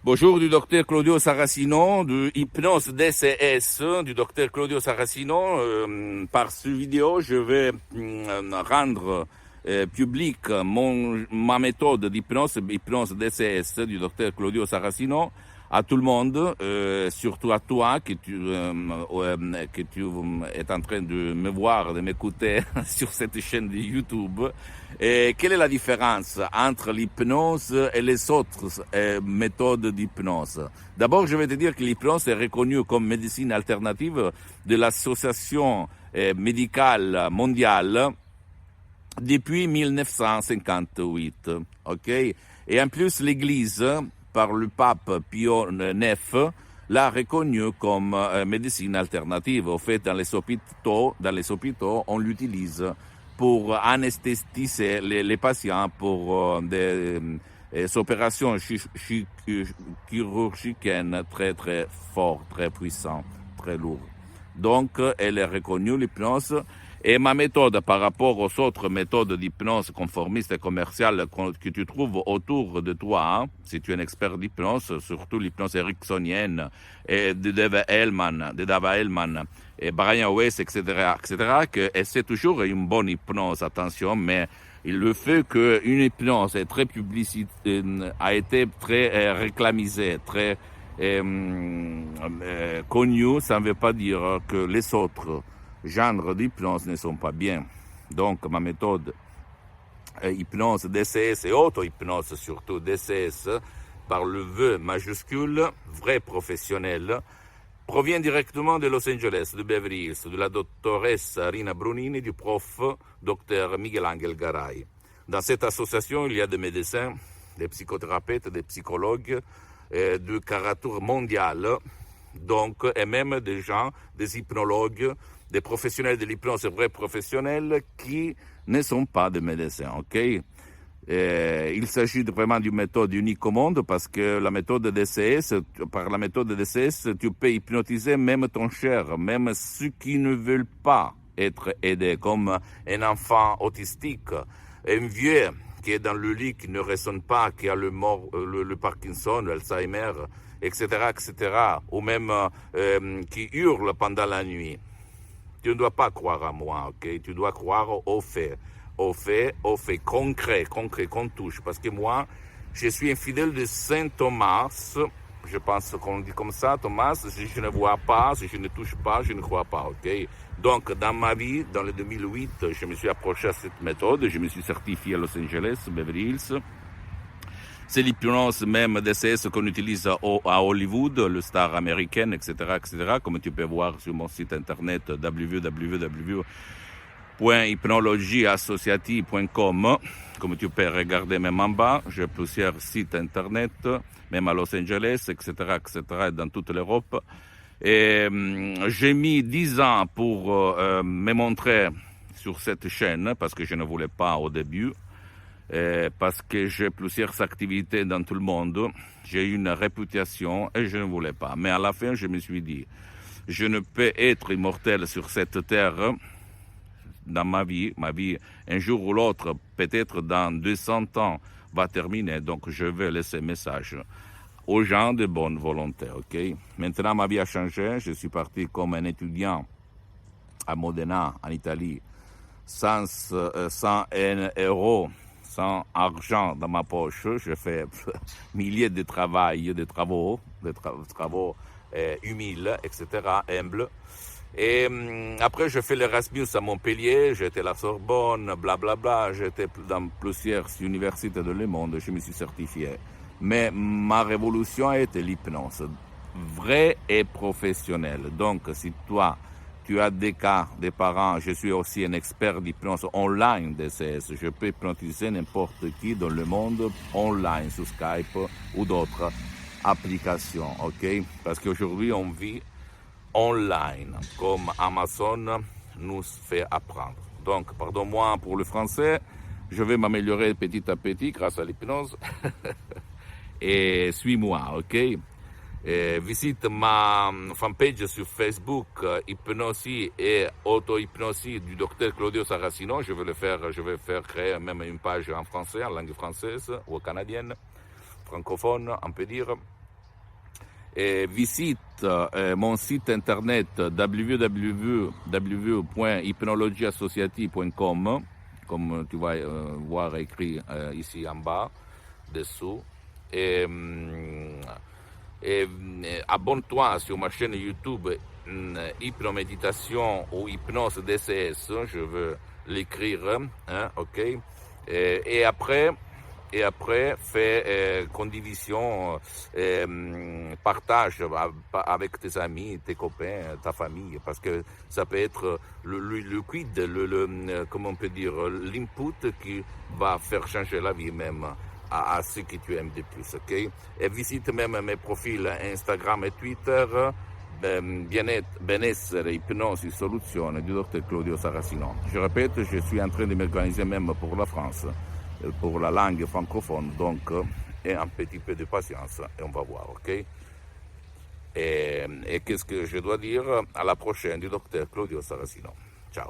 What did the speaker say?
Bonjour du docteur Claudio Saracino, de Hypnose DCS, du docteur Claudio Saracino. Par ce vidéo, je vais rendre public ma méthode d'hypnose, hypnose DCS du docteur Claudio Saracino, à tout le monde, surtout à toi que tu es en train de me voir, de m'écouter sur cette chaîne de YouTube. Et quelle est la différence entre l'hypnose et les autres méthodes d'hypnose? D'abord, je vais te dire que l'hypnose est reconnue comme médecine alternative de l'Association médicale mondiale depuis 1958. Ok? Et en plus, l'Église, par le pape Pio IX, l'a reconnue comme médecine alternative. En fait, dans les hôpitaux, on l'utilise pour anesthésier les patients pour des opérations chirurgicales très très fortes, très puissantes, très lourdes. Donc, elle est reconnue, l'hypnose. Et ma méthode par rapport aux autres méthodes d'hypnose conformiste et commerciale que tu trouves autour de toi, hein, si tu es un expert d'hypnose, surtout l'hypnose ericksonienne et de Dava Hellman et Brian Weiss, etc., que c'est toujours une bonne hypnose, attention, mais le fait qu'une hypnose est très a été très réclamisée, très connue, ça ne veut pas dire que les autres genres d'hypnose ne sont pas bien. Donc, ma méthode hypnose DCS et auto-hypnose, surtout DCS, par le V majuscule, vrai professionnel, provient directement de Los Angeles, de Beverly Hills, de la doctoresse Rina Brunini, du prof Dr Miguel Angel Garay. Dans cette association, il y a des médecins, des psychothérapeutes, des psychologues, de caractère mondial, donc, et même des gens, des hypnologues, des professionnels de l'hypnose, vrais professionnels qui ne sont pas des médecins, ok? Il s'agit vraiment d'une méthode unique au monde parce que la méthode DCS, par la méthode DCS, tu peux hypnotiser même ton cher, même ceux qui ne veulent pas être aidés, comme un enfant autistique, un vieux qui est dans le lit, qui ne résonne pas, qui a le Parkinson, l'Alzheimer, etc., ou même qui hurle pendant la nuit. Tu ne dois pas croire à moi, ok? Tu dois croire aux faits concrets qu'on touche. Parce que moi, je suis un fidèle de Saint Thomas. Je pense qu'on dit comme ça, Thomas. Si je ne vois pas, si je ne touche pas, je ne crois pas, ok? Donc, dans ma vie, dans le 2008, je me suis approché à cette méthode. Je me suis certifié à Los Angeles, Beverly Hills. C'est l'hypnose même DCS qu'on utilise à Hollywood, le star américaine, etc., comme tu peux voir sur mon site internet www.hypnologieassociative.com. Comme tu peux regarder même en bas, j'ai plusieurs sites internet, même à Los Angeles, etc., et dans toute l'Europe. Et j'ai mis 10 ans pour me montrer sur cette chaîne, parce que je ne voulais pas au début. Parce que j'ai plusieurs activités dans tout le monde, j'ai une réputation et je ne voulais pas. Mais à la fin, je me suis dit, je ne peux être immortel sur cette terre dans ma vie, un jour ou l'autre, peut-être dans 200 ans, va terminer. Donc, je vais laisser un message aux gens de bonne volonté, ok? Maintenant, ma vie a changé. Je suis parti comme un étudiant à Modena, en Italie, sans 100 euros. Sans argent dans ma poche, je fais milliers de travaux humiles, etc., humbles. Et après, je fais l'Erasmus à Montpellier, j'étais à la Sorbonne, blablabla, j'étais dans plusieurs universités de le monde, je me suis certifié. Mais ma révolution a été l'hypnose, vraie et professionnelle. Donc, si toi, tu as des cas, des parents, je suis aussi un expert d'hypnose online DCS. Je peux hypnotiser n'importe qui dans le monde online, sur Skype ou d'autres applications, ok? Parce qu'aujourd'hui, on vit online, comme Amazon nous fait apprendre. Donc, pardonne-moi pour le français, je vais m'améliorer petit à petit grâce à l'hypnose. Et suis-moi, ok? Visite ma fanpage sur Facebook, Hypnosie et Auto-Hypnosie du docteur Claudio Saracino. Je vais faire créer même une page en français, en langue française ou canadienne, francophone, on peut dire. Et visite mon site internet www.hypnologieassociative.com, comme tu vas voir écrit ici en bas, dessous. Et abonne-toi sur ma chaîne YouTube Hypnoméditation ou Hypnose DCS, je veux l'écrire, hein, ok. Et après, fais condivision, partage avec tes amis, tes copains, ta famille, parce que ça peut être le quid, comment on peut dire, l'input qui va faire changer la vie même à ce que tu aimes de plus, ok? Et visite même mes profils Instagram et Twitter, benessere, hypnose, soluzione du docteur Claudio Saracino. Je répète, je suis en train de m'organiser même pour la France, pour la langue francophone, donc et un petit peu de patience et on va voir, ok? Et qu'est-ce que je dois dire? À la prochaine du docteur Claudio Saracino. Ciao.